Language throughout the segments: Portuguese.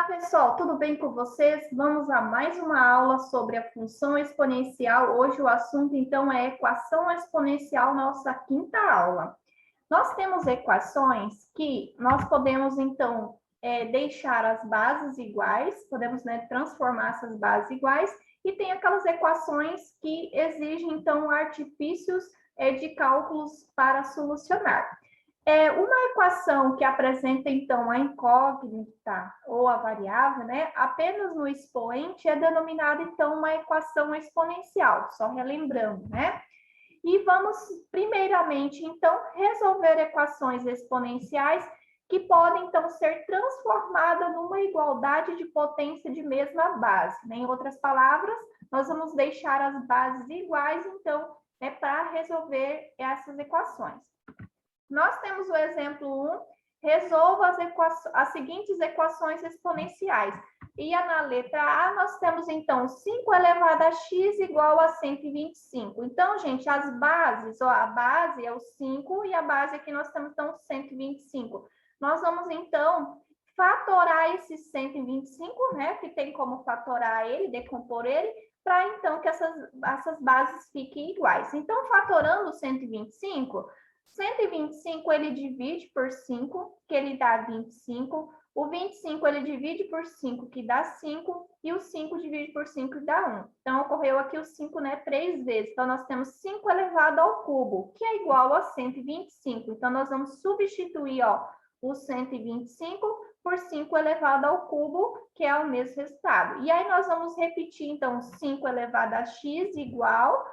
pessoal, tudo bem com vocês? Vamos a mais uma aula sobre a função exponencial. Hoje o assunto, então, é equação exponencial, nossa quinta aula. Nós temos equações que nós podemos, então, deixar as bases iguais, podemos, transformar essas bases iguais, e tem aquelas equações que exigem, então, artifícios de cálculos para solucionar. Uma equação que apresenta, então, a incógnita ou a variável, apenas no expoente é denominada, então, uma equação exponencial, só relembrando, E vamos, primeiramente, então, resolver equações exponenciais que podem, então, ser transformadas numa igualdade de potência de mesma base. Em outras palavras, nós vamos deixar as bases iguais, então, para resolver essas equações. Nós temos o exemplo 1, resolva as seguintes equações exponenciais. E na letra A, nós temos, então, 5 elevado a x igual a 125. Então, gente, as bases, a base é o 5 e a base aqui nós temos, então, 125. Nós vamos, então, fatorar esse 125, que tem como fatorar ele, decompor ele, para, então, que essas bases fiquem iguais. Então, fatorando o 125... 125 ele divide por 5, que ele dá 25. O 25 ele divide por 5, que dá 5. E o 5 divide por 5, que dá 1. Então, ocorreu aqui o 5, 3 vezes. Então, nós temos 5 elevado ao cubo, que é igual a 125. Então, nós vamos substituir, o 125 por 5 elevado ao cubo, que é o mesmo resultado. E aí, nós vamos repetir, então, 5 elevado a x igual...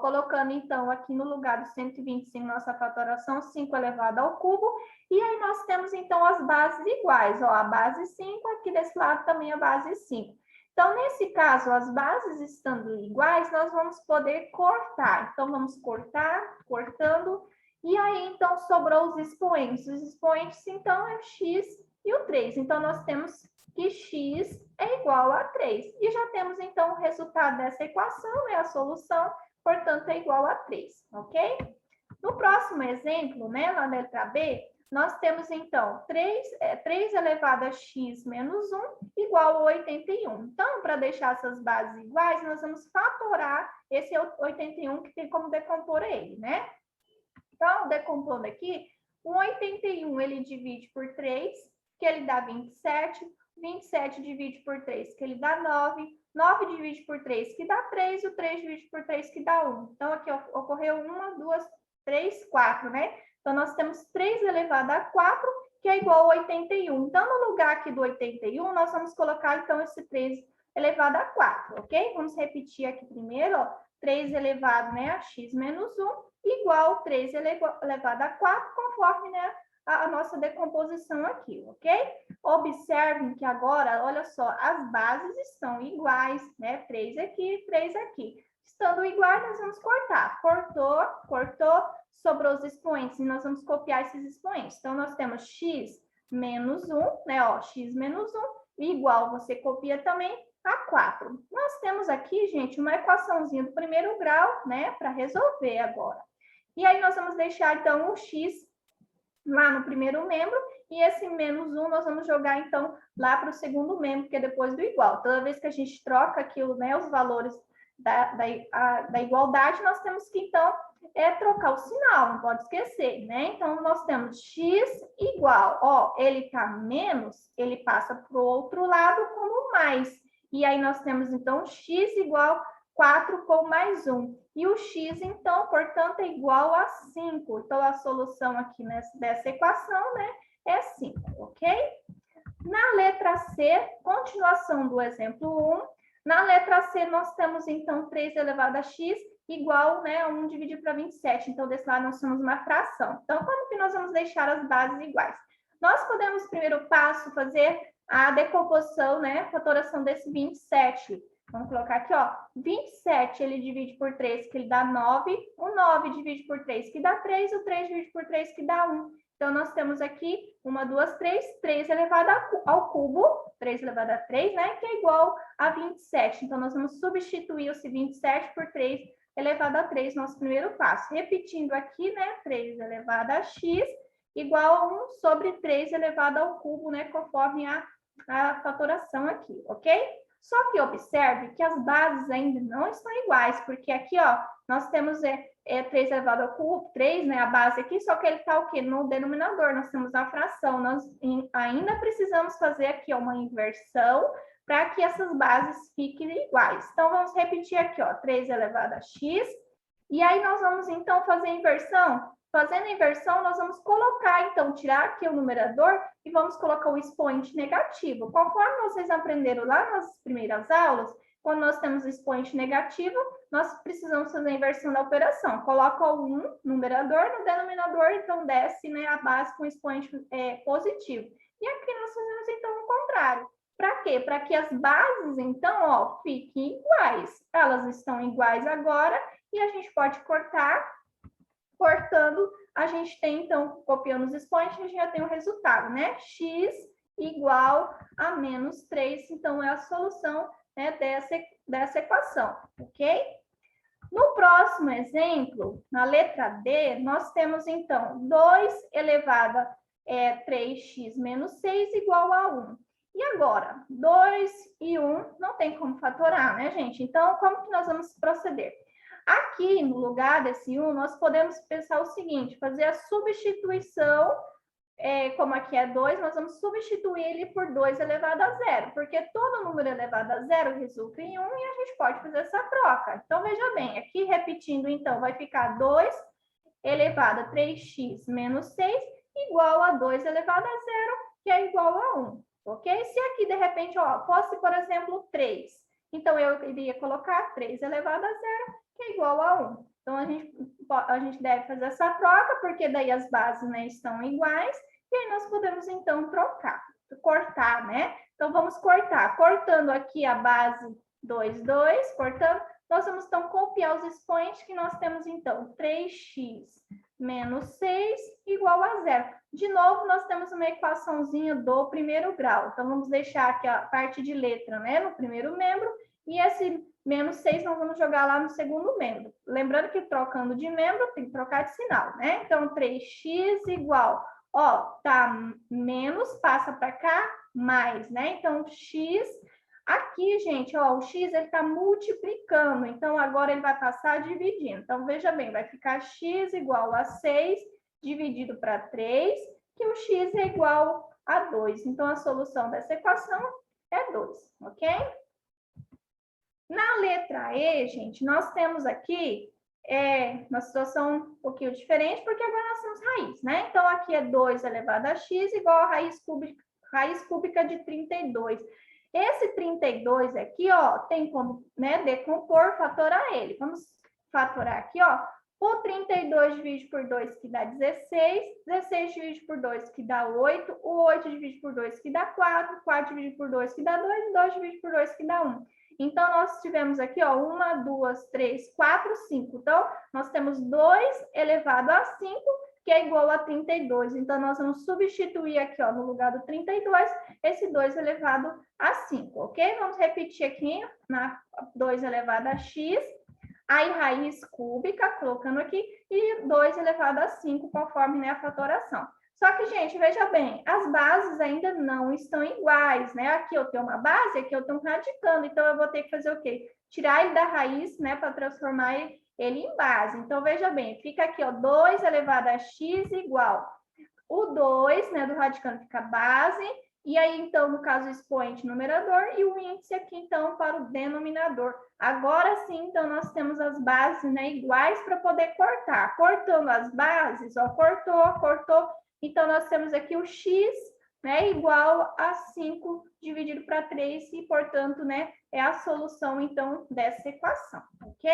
colocando, então, aqui no lugar do 125, nossa fatoração, 5 elevado ao cubo. E aí, nós temos, então, as bases iguais. A base 5, aqui desse lado também a base 5. Então, nesse caso, as bases estando iguais, nós vamos poder cortar. Então, vamos cortar, cortando. E aí, então, sobrou os expoentes. Os expoentes, então, é o x e o 3. Então, nós temos que x é igual a 3. E já temos, então, o resultado dessa equação, a solução, portanto, é igual a 3, ok? No próximo exemplo, na letra B, nós temos, então, 3 elevado a x menos 1 igual a 81. Então, para deixar essas bases iguais, nós vamos fatorar esse 81 que tem como decompor ele, Então, decompondo aqui, o 81 ele divide por 3, que ele dá 27. 27 divide por 3, que ele dá 9. 9 divide por 3, que dá 3. O 3 divide por 3, que dá 1. Então, aqui ocorreu 1, 2, 3, 4, Então, nós temos 3 elevado a 4, que é igual a 81. Então, no lugar aqui do 81, nós vamos colocar, então, esse 3 elevado a 4, ok? Vamos repetir aqui primeiro, 3 elevado a x menos 1, igual 3 elevado a 4, conforme, a nossa decomposição aqui, ok? Observem que agora, olha só, as bases estão iguais, 3 aqui, 3 aqui. Estando iguais, nós vamos cortar. Cortou, cortou, sobrou os expoentes e nós vamos copiar esses expoentes. Então, nós temos x menos 1, x menos 1, igual, você copia também, a 4. Nós temos aqui, gente, uma equaçãozinha do primeiro grau, para resolver agora. E aí, nós vamos deixar, então, o x lá no primeiro membro, e esse menos 1 nós vamos jogar, então, lá para o segundo membro, que é depois do igual. Toda vez que a gente troca aqui, os valores da igualdade, nós temos que, então, trocar o sinal, não pode esquecer, Então, nós temos x igual, ele está menos, ele passa para o outro lado como mais. E aí, nós temos, então, x igual 4 com mais 1. E o x, então, portanto, é igual a 5. Então, a solução aqui dessa equação, é 5, ok? Na letra C, continuação do exemplo 1. Na letra C, nós temos, então, 3 elevado a x igual, 1 dividido para 27. Então, desse lado, nós temos uma fração. Então, como que nós vamos deixar as bases iguais? Nós podemos, primeiro passo, fazer a decomposição, fatoração desse 27. Vamos colocar aqui, 27 ele divide por 3, que ele dá 9. O 9 divide por 3, que dá 3. O 3 divide por 3, que dá 1. Então, nós temos aqui 1, 2, 3. 3 elevado ao cubo. 3 elevado a 3, que é igual a 27. Então, nós vamos substituir esse 27 por 3 elevado a 3, nosso primeiro passo. Repetindo aqui, 3 elevado a x igual a 1 sobre 3 elevado ao cubo, conforme a a fatoração aqui, ok? Só que observe que as bases ainda não estão iguais, porque aqui, ó, nós temos 3 elevado ao cubo, 3, né, a base aqui, só que ele está o quê? No denominador, nós temos a fração, nós ainda precisamos fazer aqui ó, uma inversão para que essas bases fiquem iguais. Então, vamos repetir aqui, ó, 3 elevado a x, e aí nós vamos, então, fazer a inversão. Fazendo a inversão, nós vamos colocar, então, tirar aqui o numerador e vamos colocar o expoente negativo. Conforme vocês aprenderam lá nas primeiras aulas, quando nós temos o expoente negativo, nós precisamos fazer a inversão da operação. Coloca o 1 numerador, no denominador, então, desce né, a base com o expoente positivo. E aqui nós fazemos, então, o contrário. Para quê? Para que as bases, então, ó, fiquem iguais. Elas estão iguais agora e a gente pode cortar. Cortando, a gente tem, então, copiando os expoentes, a gente já tem o resultado, né? X igual a menos 3, então, é a solução né, dessa equação, ok? No próximo exemplo, na letra D, nós temos, então, 2 elevado a 3x menos 6 igual a 1. E agora, 2 e 1 não tem como fatorar, né, gente? Então, como que nós vamos proceder? Aqui, no lugar desse 1, nós podemos pensar o seguinte, fazer a substituição, como aqui é 2, nós vamos substituir ele por 2 elevado a 0, porque todo número elevado a 0 resulta em 1 e a gente pode fazer essa troca. Então, veja bem, aqui repetindo, então, vai ficar 2 elevado a 3x menos 6 igual a 2 elevado a 0, que é igual a 1, ok? Se aqui, de repente, ó, fosse, por exemplo, 3, então eu iria colocar 3 elevado a 0, que é igual a 1. Então, a gente deve fazer essa troca, porque daí as bases né, estão iguais, e aí nós podemos, então, cortar, né? Então, vamos cortar. Cortando aqui a base 2, 2, cortando, nós vamos, então, copiar os expoentes que nós temos, então, 3x menos 6 igual a 0. De novo, nós temos uma equaçãozinha do primeiro grau. Então, vamos deixar aqui a parte de letra, né, no primeiro membro, e esse menos 6 nós vamos jogar lá no segundo membro. Lembrando que trocando de membro tem que trocar de sinal, né? Então, 3x igual, ó, tá menos, passa para cá, mais, né? Então, x, aqui, gente, ó, o x ele tá multiplicando, então agora ele vai passar dividindo. Então, veja bem, vai ficar x igual a 6 dividido para 3, que o x é igual a 2. Então, a solução dessa equação é 2, ok? Na letra E, gente, nós temos aqui uma situação um pouquinho diferente, porque agora nós temos raiz, né? Então, aqui é 2 elevado a x igual a raiz cúbica de 32. Esse 32 aqui, ó, tem como né, decompor, fatorar ele. Vamos fatorar aqui, ó. O 32 divide por 2, que dá 16. 16 divide por 2, que dá 8. O 8 divide por 2, que dá 4. 4 divide por 2, que dá 2. E 2 divide por 2, que dá 1. Então, nós tivemos aqui, ó, 1, 2, 3, 4, 5. Então, nós temos 2 elevado a 5, que é igual a 32. Então, nós vamos substituir aqui, ó, no lugar do 32, esse 2 elevado a 5, ok? Vamos repetir aqui, na 2 elevado a x, aí raiz cúbica, colocando aqui, e 2 elevado a 5, conforme né, a fatoração. Só que, gente, veja bem, as bases ainda não estão iguais, né? Aqui eu tenho uma base, aqui eu tenho um radicando, então eu vou ter que fazer o quê? Tirar ele da raiz, né, para transformar ele em base. Então, veja bem, fica aqui, ó, 2 elevado a x igual. O 2, né, do radicando fica base, e aí, então, no caso, o expoente numerador, e o índice aqui, então, para o denominador. Agora sim, então, nós temos as bases, né, iguais para poder cortar. Cortando as bases, ó, cortou, então, nós temos aqui o x, né, igual a 5 dividido para 3, e, portanto, né, é a solução, então, dessa equação, ok?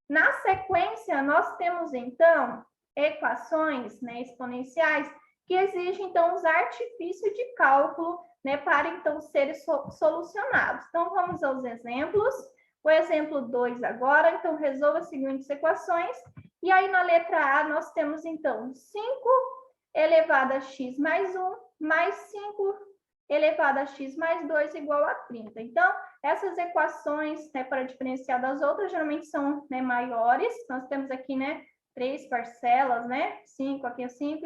Na sequência, nós temos, então, equações né, exponenciais que exigem, então, os artifícios de cálculo né, para, então, serem solucionados. Então, vamos aos exemplos. O exemplo 2 agora, então, resolva as seguintes equações. E aí, na letra A, nós temos, então, 5 elevado a x mais 1, mais 5 elevado a x mais 2 igual a 30. Então, essas equações, né, para diferenciar das outras, geralmente são né, maiores. Nós temos aqui, né, 3 parcelas, né, 5, aqui é 5,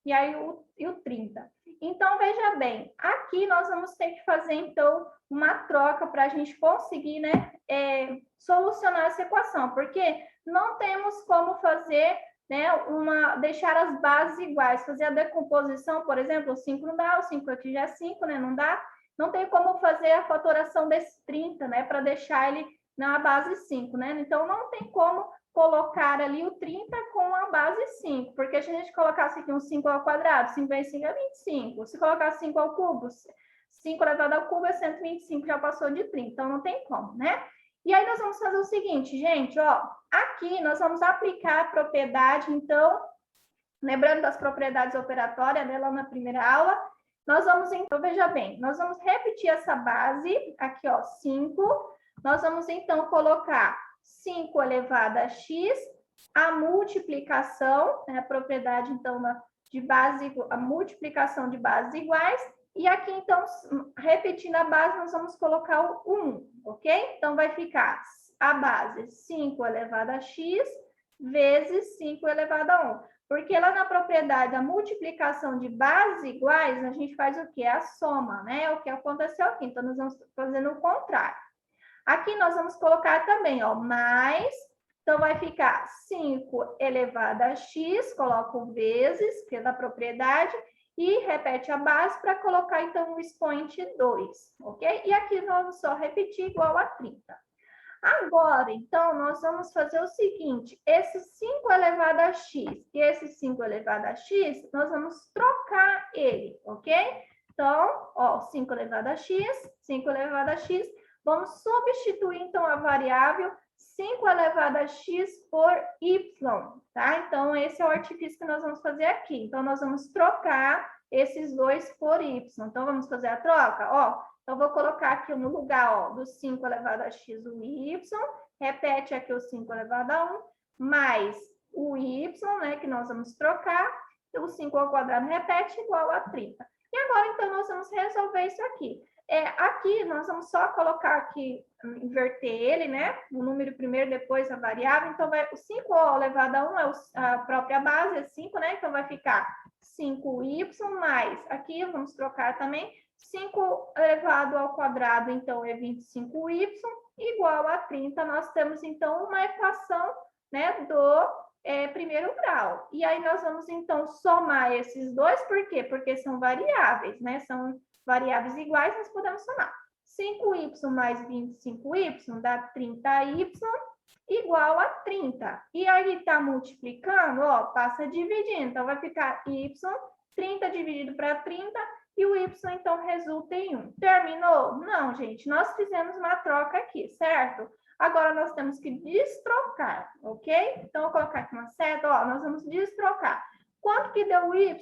e aí o 30. Então, veja bem, aqui nós vamos ter que fazer, então, uma troca para a gente conseguir, né, solucionar essa equação, porque não temos como fazer, né, deixar as bases iguais, fazer a decomposição, por exemplo, o 5 não dá, o 5 aqui já é 5, né, não dá, não tem como fazer a fatoração desse 30, né, para deixar ele na base 5, né, então não tem como colocar ali o 30 com a base 5, porque se a gente colocasse aqui um 5 ao quadrado, 5 vezes 5 é 25, se colocar 5 ao cubo, 5 elevado ao cubo é 125, já passou de 30, então não tem como, né? E aí nós vamos fazer o seguinte, gente, ó, aqui nós vamos aplicar a propriedade, então, lembrando das propriedades operatórias, né, lá na primeira aula, nós vamos, então, veja bem, nós vamos repetir essa base, aqui, ó, 5, nós vamos, então, colocar 5 elevado a x, a multiplicação, né, a propriedade, então, de base, a multiplicação de bases iguais, e aqui, então, repetindo a base, nós vamos colocar o 1, ok? Então, vai ficar a base 5 elevado a x vezes 5 elevado a 1. Porque lá na propriedade da multiplicação de bases iguais, a gente faz o quê? A soma, né? É o que aconteceu aqui. Então, nós vamos fazendo o contrário. Aqui nós vamos colocar também, ó, mais, então vai ficar 5 elevado a x, coloco vezes, que é da propriedade, e repete a base para colocar, então, o expoente 2, ok? E aqui nós vamos só repetir igual a 30. Agora, então, nós vamos fazer o seguinte, esse 5 elevado a x e esse 5 elevado a x, nós vamos trocar ele, ok? Então, ó, 5 elevado a x, 5 elevado a x, vamos substituir, então, a variável 5 elevado a x por y, tá? Então, esse é o artifício que nós vamos fazer aqui. Então, nós vamos trocar esses dois por y. Então, vamos fazer a troca? Ó, então, vou colocar aqui no lugar, ó, do 5 elevado a x o y, repete aqui o 5 elevado a 1, mais o y, né, que nós vamos trocar, o 5 ao quadrado repete igual a 30. E agora, então, nós vamos resolver isso aqui. Aqui, nós vamos só colocar aqui, inverter ele, né? O número primeiro, depois a variável. Então, o 5 elevado a 1 é a própria base, é 5, né? Então, vai ficar 5y mais, aqui vamos trocar também, 5 elevado ao quadrado, então, é 25y, igual a 30. Nós temos, então, uma equação, né, do primeiro grau. E aí, nós vamos, então, somar esses dois, por quê? Porque são variáveis, né? São variáveis iguais, nós podemos somar. 5y mais 25y dá 30y igual a 30. E aí está multiplicando, ó, passa dividindo. Então, vai ficar y, 30 dividido para 30, e o y, então, resulta em 1. Terminou? Não, gente, nós fizemos uma troca aqui, certo? Agora, nós temos que destrocar, ok? Então, vou colocar aqui uma seta, ó, nós vamos destrocar. Quanto que deu o y?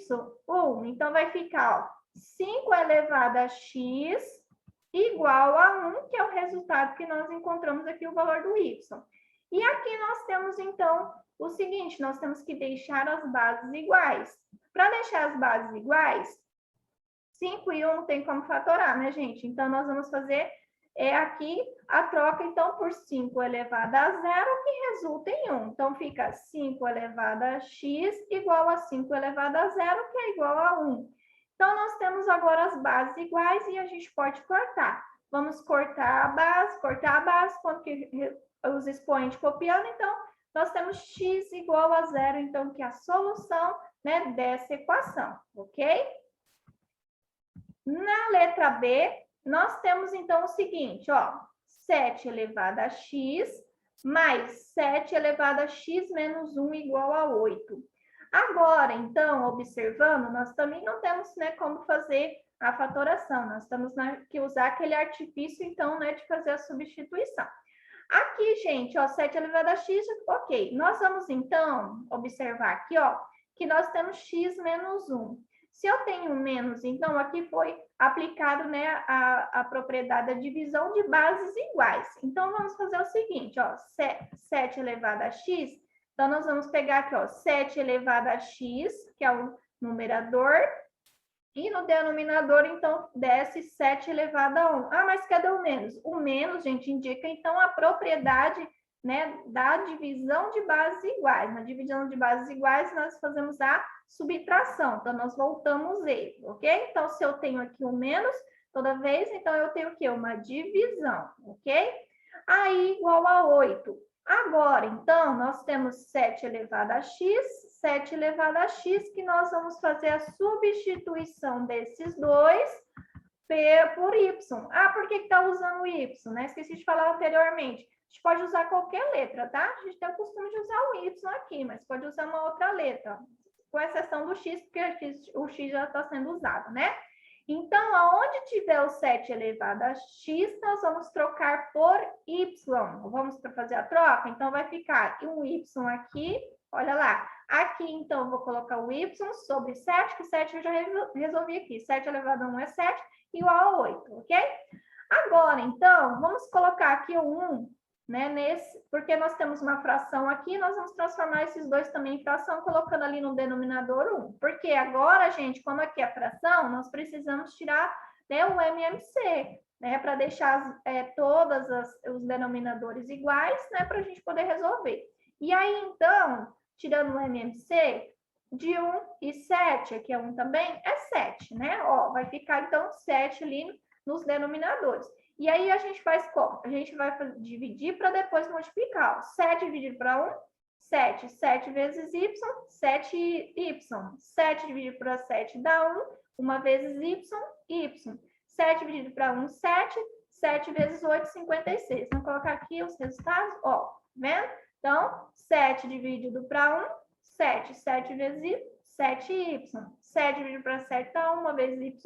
1. Então, vai ficar, ó, 5 elevado a x igual a 1, que é o resultado que nós encontramos aqui, o valor do y. E aqui nós temos, então, o seguinte, nós temos que deixar as bases iguais. Para deixar as bases iguais, 5 e 1 não tem como fatorar, né, gente? Então, nós vamos fazer aqui a troca, então, por 5 elevado a 0, que resulta em 1. Então, fica 5 elevado a x igual a 5 elevado a 0, que é igual a 1. Então, nós temos agora as bases iguais e a gente pode cortar. Vamos cortar a base, quando que os expoentes copiando, então, nós temos x igual a 0, então, que é a solução, né, dessa equação, ok? Na letra B, nós temos, então, o seguinte, ó, 7 elevado a x mais 7 elevado a x menos 1 igual a 8. Agora, então, observando, nós também não temos, né, como fazer a fatoração. Nós temos que usar aquele artifício, então, né, de fazer a substituição. Aqui, gente, ó, 7 elevado a x, ok. Nós vamos, então, observar aqui, ó, que nós temos x menos 1. Se eu tenho menos, então, aqui foi aplicado, né, a propriedade da divisão de bases iguais. Então, vamos fazer o seguinte, ó, 7 elevado a x, então, nós vamos pegar aqui, ó, 7 elevado a x, que é o numerador, e no denominador, então, desce 7 elevado a 1. Ah, mas cadê o menos? O menos, gente, indica, então, a propriedade, né, da divisão de bases iguais. Na divisão de bases iguais, nós fazemos a subtração. Então, nós voltamos ele, ok? Então, se eu tenho aqui um menos toda vez, então eu tenho o quê? Uma divisão, ok? Aí, igual a 8. Agora, então, nós temos 7 elevado a x, 7 elevado a x, que nós vamos fazer a substituição desses dois por y. Ah, por que está usando o y? Né? Esqueci de falar anteriormente. A gente pode usar qualquer letra, tá? A gente tem o costume de usar o y aqui, mas pode usar uma outra letra, com exceção do x, porque o x já está sendo usado, né? Então, aonde tiver o 7 elevado a x, nós vamos trocar por y. Vamos fazer a troca? Então, vai ficar um y aqui, olha lá. Aqui, então, eu vou colocar o y sobre 7, que 7 eu já resolvi aqui. 7 elevado a 1 é 7, igual a 8, ok? Agora, então, vamos colocar aqui o 1, né, porque nós temos uma fração aqui, nós vamos transformar esses dois também em fração, colocando ali no denominador 1. Porque agora, gente, como aqui é fração, nós precisamos tirar, né, o MMC, né, para deixar todos os denominadores iguais, né, para a gente poder resolver. E aí, então, tirando o MMC, de 1 e 7, aqui é 1 também, é 7, né? Ó, vai ficar, então, 7 ali nos denominadores. E aí, a gente faz como? A gente vai dividir para depois multiplicar. Ó. 7 dividido para 1, 7. 7 vezes y, 7y. 7 dividido para 7 dá 1. 1 vezes y. 7 dividido para 1, 7. 7 vezes 8, 56. Vamos colocar aqui os resultados. Ó, vendo? Então, 7 dividido para 1, 7. 7 vezes y, 7y. 7 dividido para 7 dá 1 vezes y.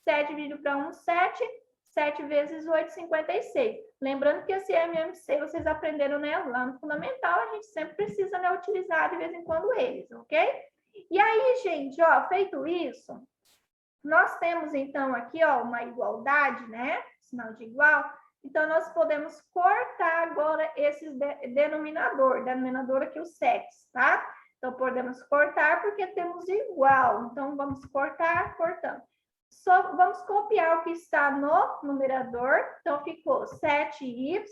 7 dividido para 1, 7. 7 vezes 8, 56. Lembrando que esse MMC vocês aprenderam, né, lá no fundamental, a gente sempre precisa, né, utilizar de vez em quando eles, ok? E aí, gente, ó, feito isso, nós temos, então, aqui, ó, uma igualdade, né, sinal de igual. Então, nós podemos cortar agora esse denominador aqui, o 7, tá? Então, podemos cortar porque temos igual. Então, vamos cortar, cortando. Vamos copiar o que está no numerador. Então, ficou 7y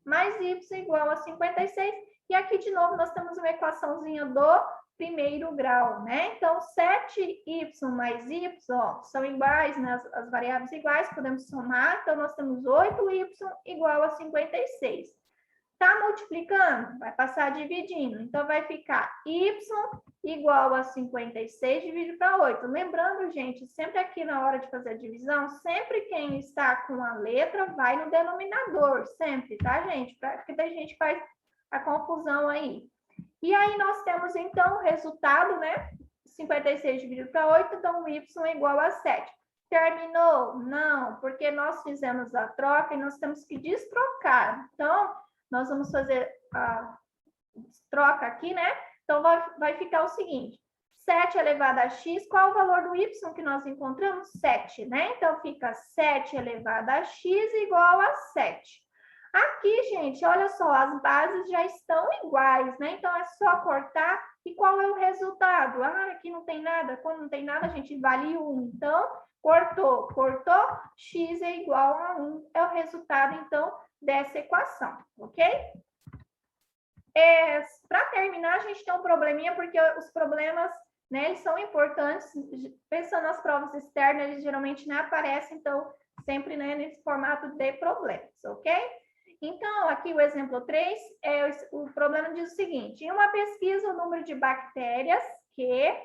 mais y igual a 56. E aqui, de novo, nós temos uma equaçãozinha do primeiro grau, né? Então, 7y mais y, ó, são iguais, né? As variáveis iguais, podemos somar. Então, nós temos 8y igual a 56. Tá multiplicando? Vai passar dividindo. Então, vai ficar y igual a 56 dividido para 8. Lembrando, gente, sempre aqui na hora de fazer a divisão, sempre quem está com a letra vai no denominador. Sempre, tá, gente? Porque tem gente que faz a confusão aí. E aí, nós temos, então, o resultado, né? 56 dividido para 8, então, o y é igual a 7. Terminou? Não, porque nós fizemos a troca e nós temos que destrocar. Então, nós vamos fazer a troca aqui, né? Então, vai ficar o seguinte, 7 elevado a x, qual é o valor do y que nós encontramos? 7, né? Então, fica 7 elevado a x igual a 7. Aqui, gente, olha só, as bases já estão iguais, né? Então, é só cortar. E qual é o resultado? Ah, aqui não tem nada. Quando não tem nada, a gente vale 1. Então, cortou, x é igual a 1. É o resultado, então, dessa equação, ok? Para terminar, a gente tem um probleminha, porque os problemas, né, eles são importantes. Pensando nas provas externas, eles geralmente não aparecem, então, sempre, né, nesse formato de problemas, ok? Então, aqui o exemplo 3, o problema diz o seguinte: em uma pesquisa, o número de bactérias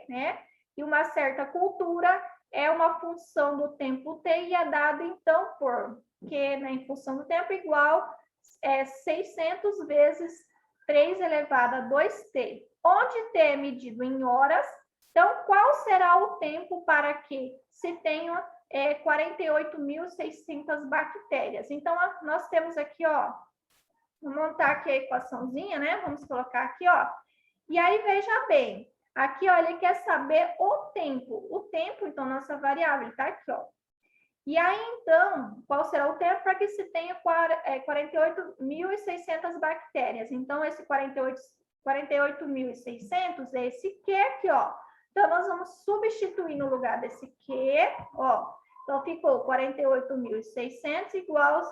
né, e uma certa cultura é uma função do tempo t e é dado, então, por Q, né, em função do tempo, igual 600 vezes 3 elevado a 2t, onde t é medido em horas. Então, qual será o tempo para que se tenha 48.600 bactérias? Então, nós temos aqui, ó, vou montar aqui a equaçãozinha, né? Vamos colocar aqui, ó. E aí, veja bem, aqui, ó, ele quer saber o tempo. O tempo, então, nossa variável, está aqui, ó. E aí, então, qual será o tempo para que se tenha 48.600 bactérias? Então, esse 48.600 é esse Q aqui, ó. Então, nós vamos substituir no lugar desse Q, ó. Então, ficou 48.600 igual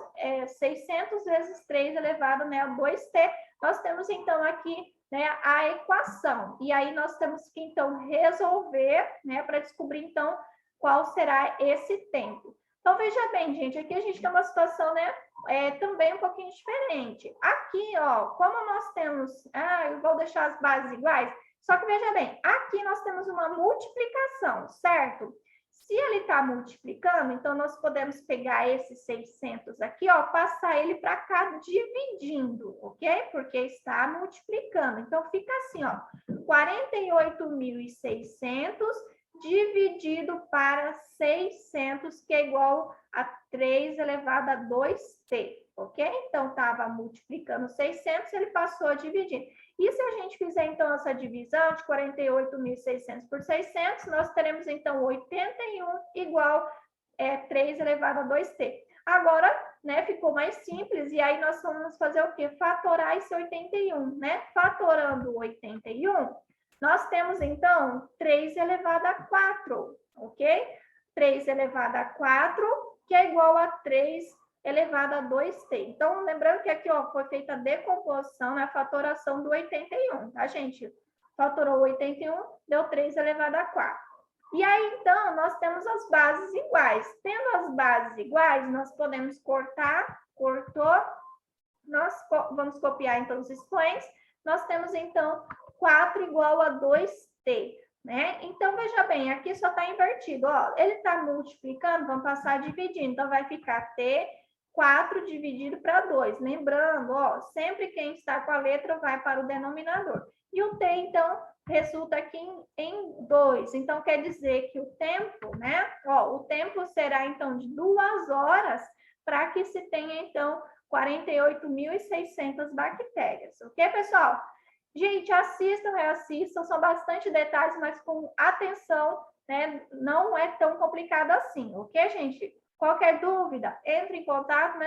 600 vezes 3 elevado, né, a 2t. Nós temos, então, aqui né, a equação. E aí nós temos que, então, resolver, né, para descobrir, então, qual será esse tempo. Então, veja bem, gente, aqui a gente tem uma situação, né, também um pouquinho diferente. Aqui, ó, como nós temos... eu vou deixar as bases iguais. Só que, veja bem, aqui nós temos uma multiplicação, certo? Se ele está multiplicando, então nós podemos pegar esse 600 aqui, ó, passar ele para cá dividindo, ok? Porque está multiplicando. Então, fica assim, ó, 48.600 dividido para 600, que é igual a 3 elevado a 2t, ok? Então, estava multiplicando 600, ele passou a dividir. E se a gente fizer, então, essa divisão de 48.600 por 600, nós teremos, então, 81 igual 3 elevado a 2t. Agora, né, ficou mais simples, e aí nós vamos fazer o quê? Fatorar esse 81, né? Fatorando 81, nós temos, então, 3 elevado a 4, ok? 3 elevado a 4, que é igual a 3 elevado a 2t. Então, lembrando que aqui, ó, foi feita a decomposição, né, a fatoração do 81, tá, gente? Fatorou 81, deu 3 elevado a 4. E aí, então, nós temos as bases iguais. Tendo as bases iguais, nós podemos cortar, cortou, nós vamos copiar, então, os expoentes. Nós temos, então, 4 igual a 2t, né? Então, veja bem, aqui só está invertido, ó. Ele está multiplicando, vamos passar dividindo. Então, vai ficar t, 4 dividido para 2. Lembrando, ó, sempre quem está com a letra vai para o denominador. E o t, então, resulta aqui em 2. Então, quer dizer que o tempo, né? Ó, o tempo será, então, de 2 horas para que se tenha, então, 48.600 bactérias. Ok, pessoal? Gente, assistam, reassistam, são bastante detalhes, mas com atenção, né? Não é tão complicado assim, ok, gente? Qualquer dúvida, entre em contato,